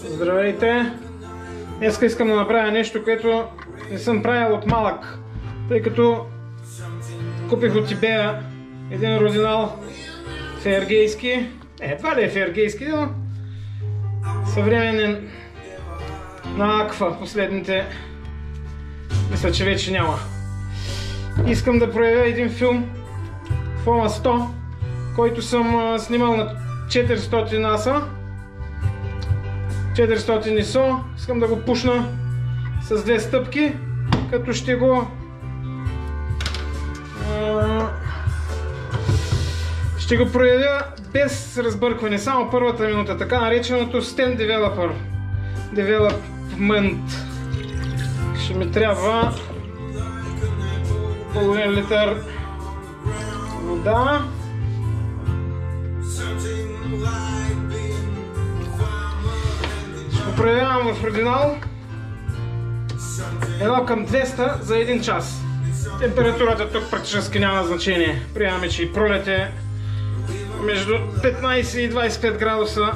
Здравейте! Днес искам да направя нещо, което не съм правил от малък, тъй като купих от eBay един родинал фергейски, едва ли е фергейски, но съвременен на Аква, последните, мисля, че вече няма. Искам да проявя един филм Фома 100, който съм снимал на 400 аса, 400 ISO. Искам да го пушна с две стъпки, като ще го проявя без разбъркване, само първата минута, така нареченото Stand Development. Ще ми трябва половин литър вода. Ще го проявявам в родинал 1:200 за 1 час. Температурата тук практически няма значение. Приемаме, че и пролет е между 15 и 25 градуса.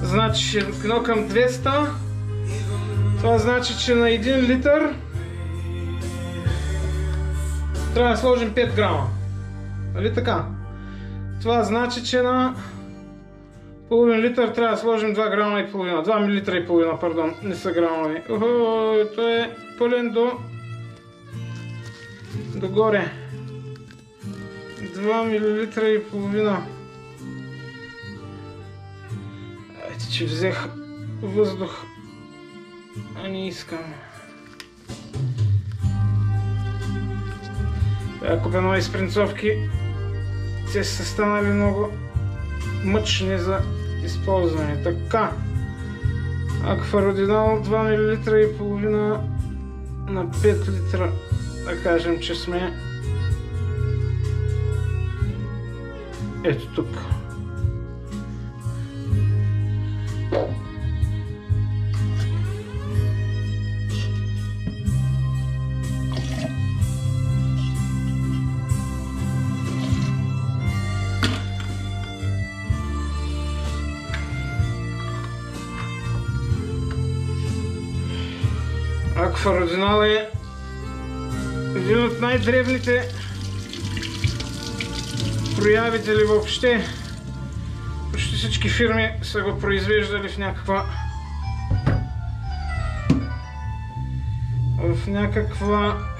Значи 1:200. Това значи, че на 1 литър трябва да сложим 5 грама. Нали така? Това значи, че на половин литър трябва да сложим 2 грама и половина. 2 милилитра и половина, пардон. Не са грамови. Той е пълен до горе. 2 милилитра и половина. Ето, че взех въздух. А не искам. Трябва да купя нови спринцовки. Те са станали много мъчни за използване. Така. Аква родинал 2 милилитра и половина на 5 литра. Да кажем, че сме ето тук. Аква родинал е един от най-древните проявители въобще. Почти всички фирми са го произвеждали в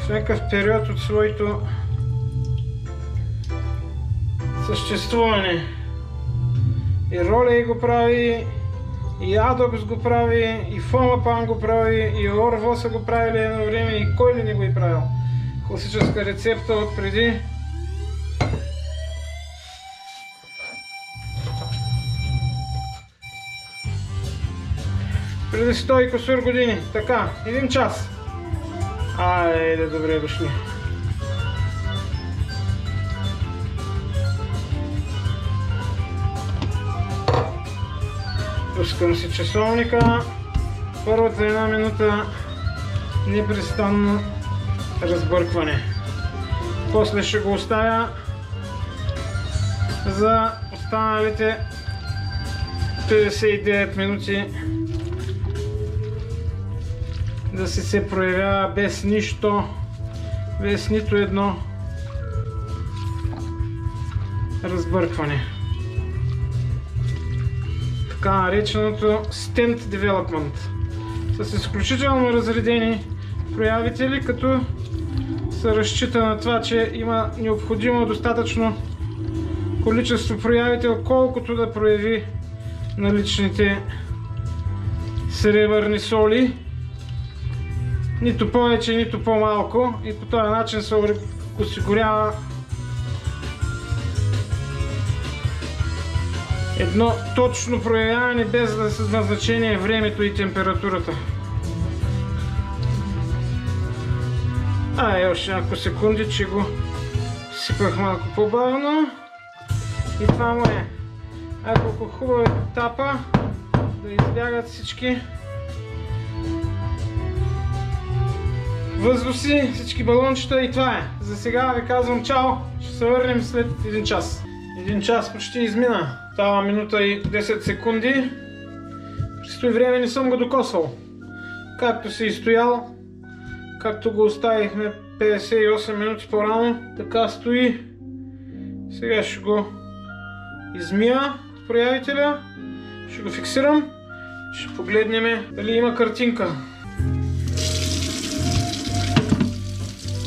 някакъв период от своето съществуване. И Rollei го прави, и Adobe го прави, и Fomapan го прави, и Orvo са го правили едно време, и кой ли не го е правил. Класическа рецепта от преди преди 100 и кусур години. Така, 1 час. Айде, добре дошли. Пускам си часовника. Първата 1 минута непрестанно разбъркване. После ще го оставя за останалите 59 минути да се проявява без нищо, без нито едно разбъркване. Така нареченото Stand Development. С изключително разредени проявители, като се разчита на това, че има необходимо достатъчно количество проявител, колкото да прояви наличните сребърни соли. Нито повече, нито по-малко, и по този начин се осигурява едно точно проявяване, без да са назначение времето и температурата. Още няколко секунди, че го сипах малко по-бавно. И това му е. Колко хубава тапа да избягат всички въздуси, всички балончета, и това е. За сега ви казвам чао, ще се върнем след 1 час. 1 час почти измина. Става минута и 10 секунди. Предстои време не съм го докосвал. Както си изстоял, както го оставихме 58 минути по-рано, така стои. Сега ще го измия от проявителя, ще го фиксирам, ще погледнем дали има картинка.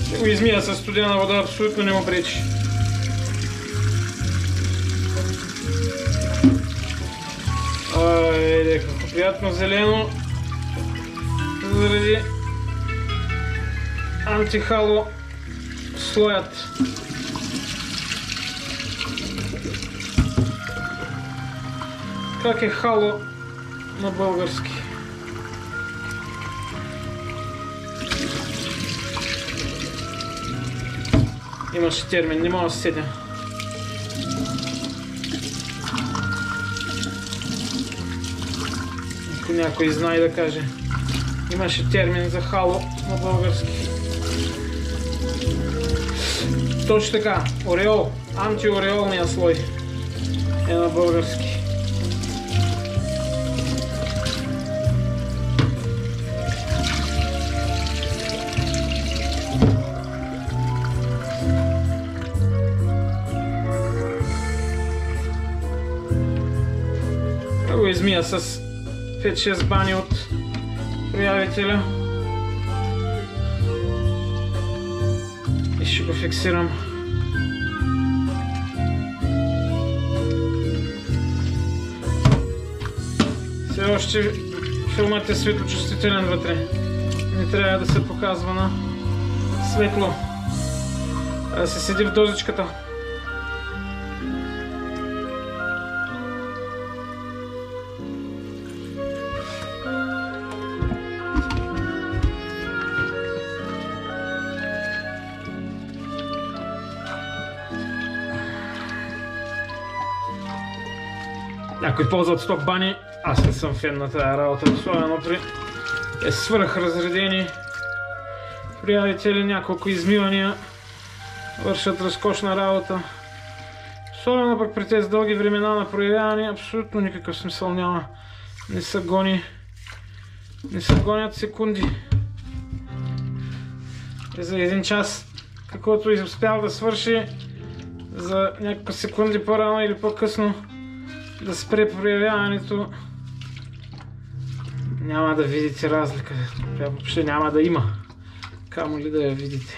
Ще го измия със студена вода, абсолютно не му пречи. Айде, какво приятно зелено заради антихало слоят. Как е хало на български? Имаше термин, не мога да се седя. Ако някой знае да каже. Имаше термин за хало на български. Точно така, ореол, антиореолния слой е на български. Го измия с 5-6 бани от проявителя и ще го фиксирам. Все още филмът е светлочувствителен вътре. Не трябва да се показва на светло, а да се седи в дозичката. Някои ползват стоп бани, аз не съм фен на тази работа, особено при свръхразредени проявители, няколко измивания вършат разкошна работа. Особено пък при тези дълги времена на проявяване, абсолютно никакъв смисъл няма. Не се гонят секунди. И за един час, каквото успял да свърши, за няколко секунди по-рано или по-късно да спре проявяването, няма да видите разлика. Тя въобще няма да има. Камо ли да я видите.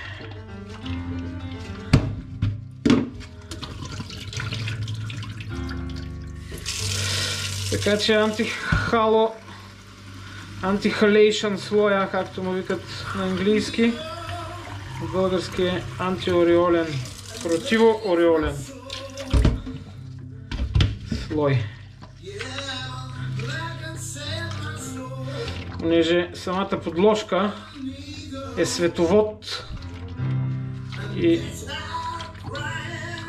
Така че антихалейшън слоя, както му викат на английски, в български е антиореолен, противоореолен слой. Понеже самата подложка е световод и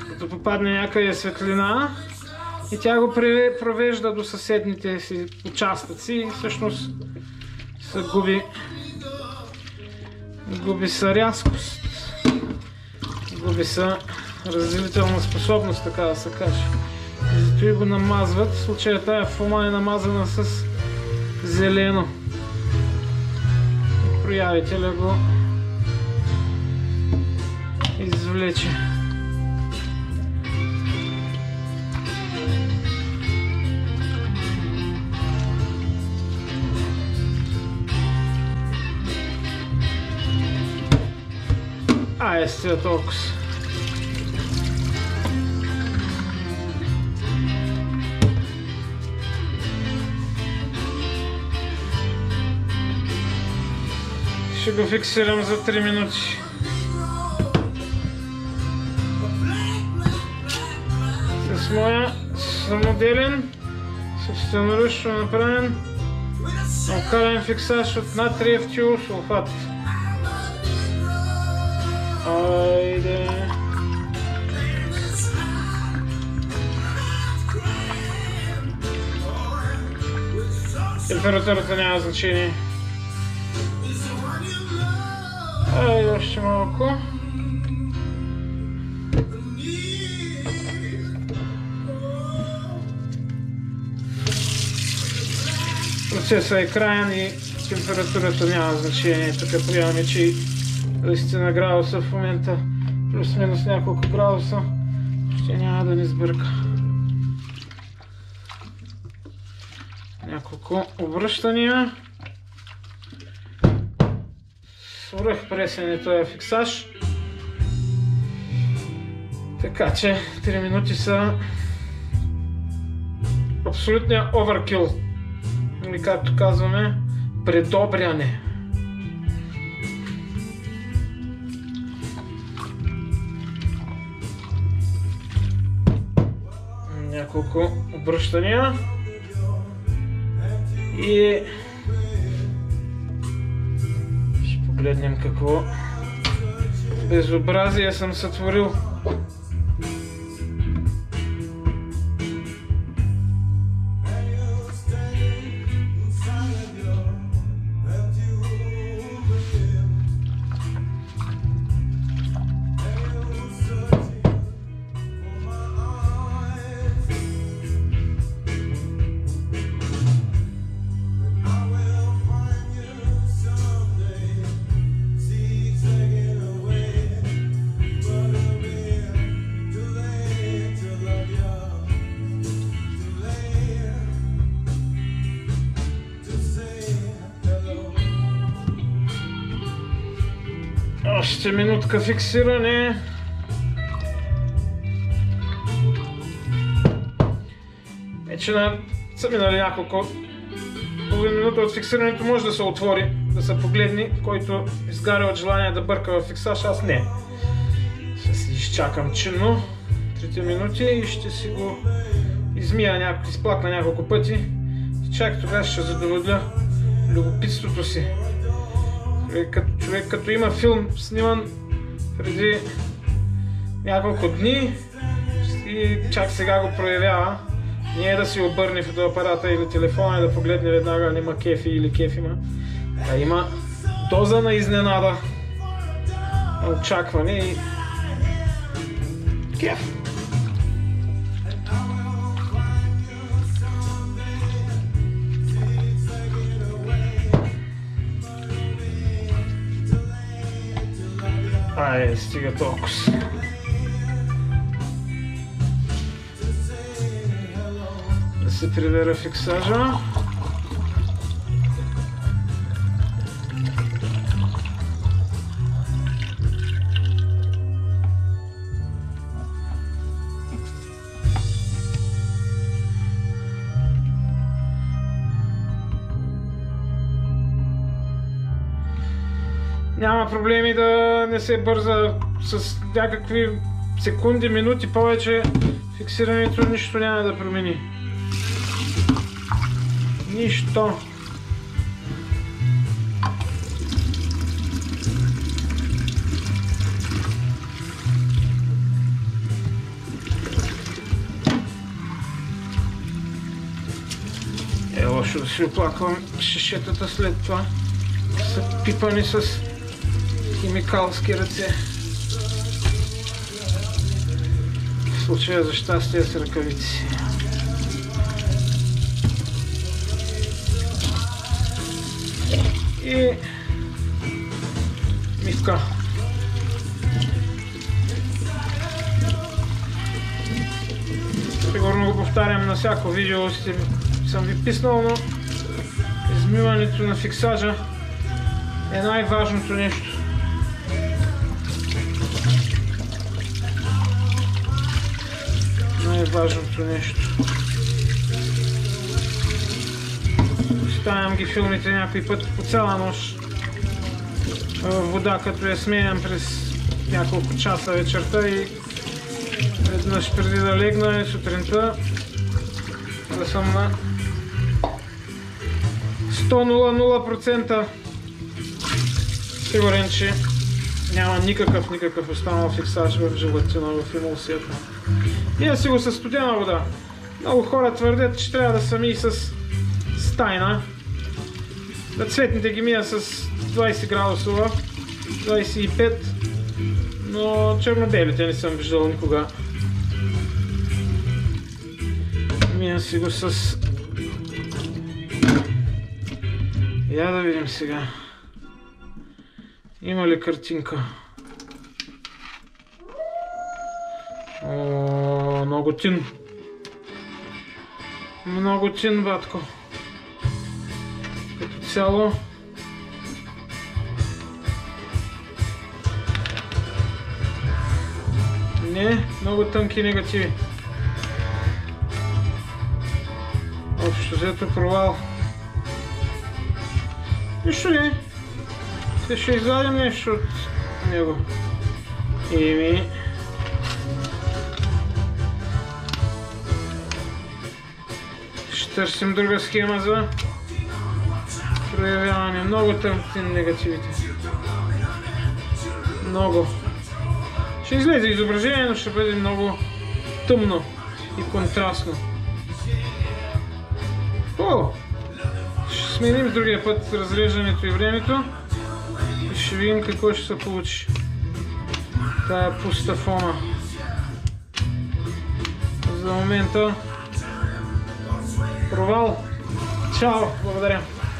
като попадне някъде светлина и тя го провежда до съседните си участъци и всъщност се губи са рязкост, губи са разделителна способност, така да се каже. И зато и го намазват. В случая тая фума е намазана с зелено. Проявителя го извлече. Е толкова. Ще го фиксирам за 3 минути. С моя самоделен, собственоръчно направен алкален фиксаж от натриев тиосулфат. Айде. Температурата няма значение. Айде още малко. процесът е краен и температурата няма значение. Тук приемаме, че 10 градуса в момента, плюс-минус няколко градуса, ще няма да ни сбърка. Няколко обръщания. Свръх пресен е този фиксаж. Така че 3 минути са абсолютния оверкил. Или както казваме, предобряне. Няколко обръщания. И ще погледнем какво безобразие съм сътворил. Още минутка фиксиране. Вече са минали няколко. Половин минута от фиксирането може да се отвори, да се погледне, който изгаря от желание да бърка в фиксаж, аз не. Ще си изчакам чинно 3 минути и ще си го измия, изплакна няколко пъти. И чак тогава ще задоволя любопитството си. Човек като има филм сниман преди няколко дни и чак сега го проявява, не е да си обърне фотоапарата или телефона и да погледне веднага нема кефи или кефима, а има доза на изненада, на очакване и кеф. Айде, стига толкова. Да се прибера фиксажа. Няма проблеми да не се бърза с някакви секунди, минути повече. Фиксирането нищо няма да промени. Нищо. Е лошо да си оплаквам шишетата след това. Са пипани с химикалски ръце. В случая за щастие с ръкавици. И мивка. Сигурно го повтарям на всяко видео, съм ви писнал, но измиването на фиксажа е най-важното нещо. Най-важното нещо. Оставям ги филмите някой път по цяла нощ в вода, като я сменям през няколко часа вечерта и веднъж преди да легна сутринта да съм на 100% сигурен, че няма никакъв останал фиксаж в желатина, в емулсията. Мия си го със студена вода. Много хора твърдят, че трябва да са ми с стайна. Да цветните ги мия с 20 градусова, 25, но черно-белите не съм виждал никога. Мия си го с Я да видим сега. Има ли картинка? О, много тин. Много тин, батко. Като цяло. Не, много тънки негативи. Общо взето провал. Нищо не. Те ще извадим нещо от него. Ще търсим друга схема за проявяване. Много тънки негативите. Много. Ще излезе изображение, но ще бъде много тъмно и контрастно. Ще сменим другия път разреждането и времето и ще видим какво ще се получи. Тая пуста фона. За момента провал. Чао! Благодаря!